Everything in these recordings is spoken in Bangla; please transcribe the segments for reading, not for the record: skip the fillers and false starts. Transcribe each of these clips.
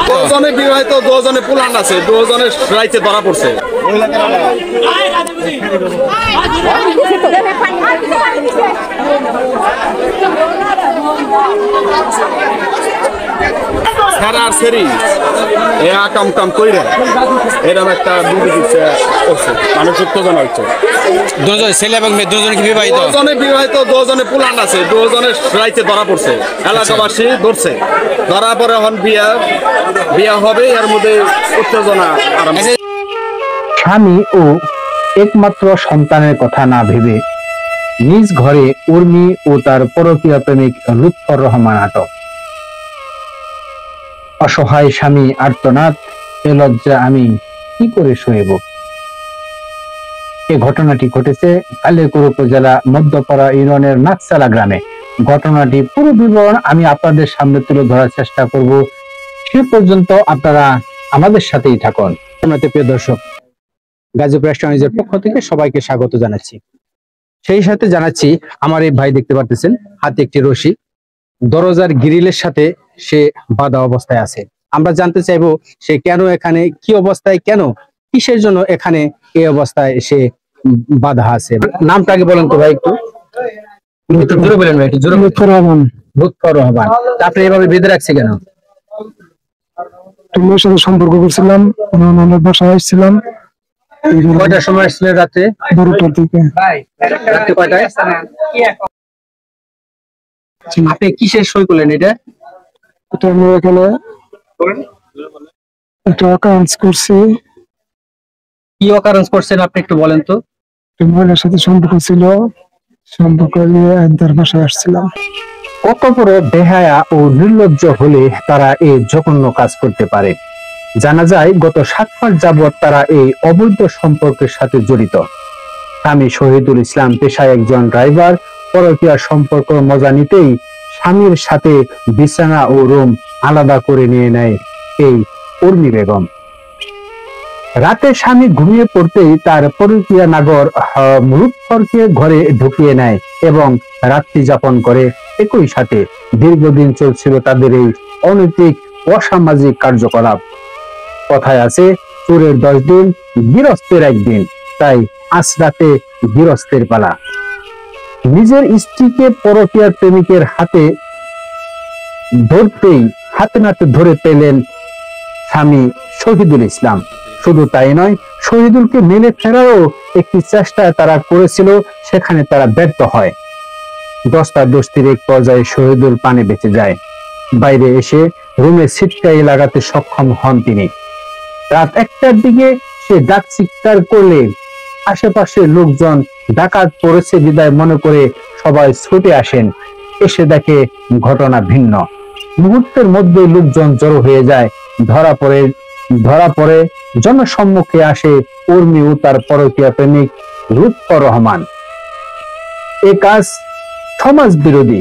দুজনে বিবাহিত, দুজনে পুলান আছে, দুজনে রাইতে ধরা পড়ছে। সেরার সেরি কাম কাম কইরা এরকম একটা মানুষ উত্তেজনা হচ্ছে। দুজন ছেলে এবং মেয়ে দুজনে কি বিবাহিত? দুজনে বিবাহিত, দুজনে পুলান আছে, দুজনে রাইতে ধরা পড়ছে। এলাকাবাসী ধরছে, ধরা পরে এখন বিয়া হবে, এর মধ্যে উত্তেজনা আরম্ভ। স্বামী ও একমাত্র সন্তানের কথা না ভেবে নিজ ঘরে উর্মি ও তার পরকীয়া প্রেমিক লুৎফর রহমান আটক। অসহায় স্বামী আর্তনাদ, এ লজ্জা আমি কি করে সইব। এই ঘটনাটি ঘটেছে কালিয়াকৈর উপজেলা মধ্যপাড়া ইউনিয়নের নাকসালা গ্রামে। ঘটনাটি পুরো বিবরণ আমি আপনাদের সামনে তুলে ধরার চেষ্টা করব। সে পর্যন্ত আপনারা আমাদের সাথেই থাকুন। প্রিয় দর্শক, গাজীপুর রেস্টুরেন্টের পক্ষ থেকে সবাইকে স্বাগত জানাচ্ছি। সেই সাথে জানাচ্ছি আমার এই ভাই দেখতে পারতেছেন হাতে একটি রশি, দরজার গ্রিলের সাথে সে বাঁধা অবস্থায় আছে। আমরা জানতে চাইবো সে কেন এখানে, কি অবস্থায়, কেন, কিসের জন্য এখানে এই অবস্থায় সে বাঁধা আছে। নামটা আগে বলেন তো ভাই, একটু জোরে বলেন ভাই, একটু জোরে। লুৎফর রহমান। লুৎফর রহমান, আপনি এভাবে বেঁধে রাখছে কেন? তোমার সাথে সম্পর্ক করছিলাম, বাসায় আসছিলাম। কয়টার সময় আসছিলেন? রাতে 12টার দিকে। রাতে কয়টায়? আপনি কিসের সই করলেন এটা? এটা আমি এখানে একটা অকারেন্স করছি। কি অকারেন্স করছেন আপনি একটু বলেন তো। মহিলার সাথে সম্পর্ক ছিল, সম্পর্ক নিয়ে তার বাসায় আসছিলাম। কত বড় বেহায়া ও নির্লজ্জ হলে তারা এই জঘন্য কাজ করতে পারে। জানা যায় গত 7 মাস যাবৎ তারা এই অবৈধ সম্পর্কের সাথে জড়িত। স্বামী শহীদুল ইসলাম পেশায় একজন ড্রাইভার। পরকীয়ার সম্পর্ক মজা নিতেই স্বামীর সাথে বিছানা ও রুম আলাদা করে নিয়ে নেয় এই উর্মি বেগম। রাতে স্বামী ঘুমিয়ে পড়তেই তার পরকীয়া নাগর লুৎফরকে ঘরে ঢুকিয়ে নেয় এবং রাত্রি যাপন করে। একই সাথে দীর্ঘদিন চলছিল তাদের এই অনৈতিক অসামাজিক কার্যকলাপ। কথায় আছে, চোরের 10 দিন, গৃহস্থের 1 দিন। তাই আজ রাতে গৃহস্থের পালা। নিজের স্ত্রীকে পরকীয়ার প্রেমিকের হাতে ধরতেই হাতে নাতে ধরে পেলেন স্বামী শহীদুল ইসলাম। শুধু তাই নয়, শহীদুলকে মেলে ফেরারও একটি চেষ্টা তারা করেছিল, সেখানে তারা ব্যর্থ হয়। দস্তাদস্তির এক পর্যায়ে শহীদুল পানে বেঁচে যায়। বাইরে এসে রুমে ছিটকাই লাগাতে সক্ষম হন তিনি। রাত 1টার দিকে সে ডাক চিৎকার করলে আশেপাশের লোকজন ডাকাত পড়েছে বিদায় মনে করে সবাই ছুটে আসেন। এসে দেখে ঘটনা ভিন্ন। মুহূর্তের মধ্যে লোকজন জড়ো হয়ে যায়। ধরা পড়ে জনসম্মুখে আসে উর্মি ও তার পরকীয়া প্রেমিক লুৎফর রহমান। এ কাজ সমাজ বিরোধী,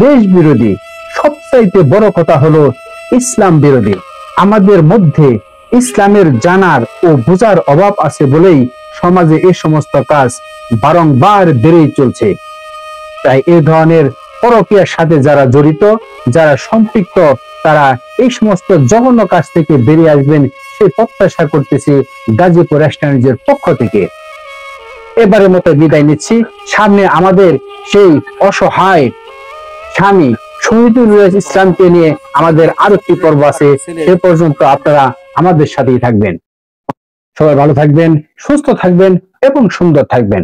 দেশ বিরোধী, সবচাইতে বড় কথা হলো ইসলাম বিরোধী। আমাদের মধ্যে ইসলামের জানার ও বোঝার অভাব আছে বলেই সমাজে এই সমস্ত কাজ বারংবার বেড়েই চলছে। তাই এই ধরনের পরকীয়ার সাথে যারা জড়িত, যারা সম্পৃক্ত, তারা এই সমস্ত জঘন্য কাজ থেকে বেরিয়ে আসবেন সেই প্রত্যাশা করতেছি গাজীপুর রেস্টুরেন্টের পক্ষ থেকে। এবারের মতো বিদায় নিচ্ছি। সামনে আমাদের সেই অসহায় স্বামী শহীদুল ইসলামকে নিয়ে আমাদের আরো একটি পর্ব আছে। সে পর্যন্ত আপনারা আমাদের সাথেই থাকবেন। সবাই ভালো থাকবেন, সুস্থ থাকবেন এবং সুন্দর থাকবেন।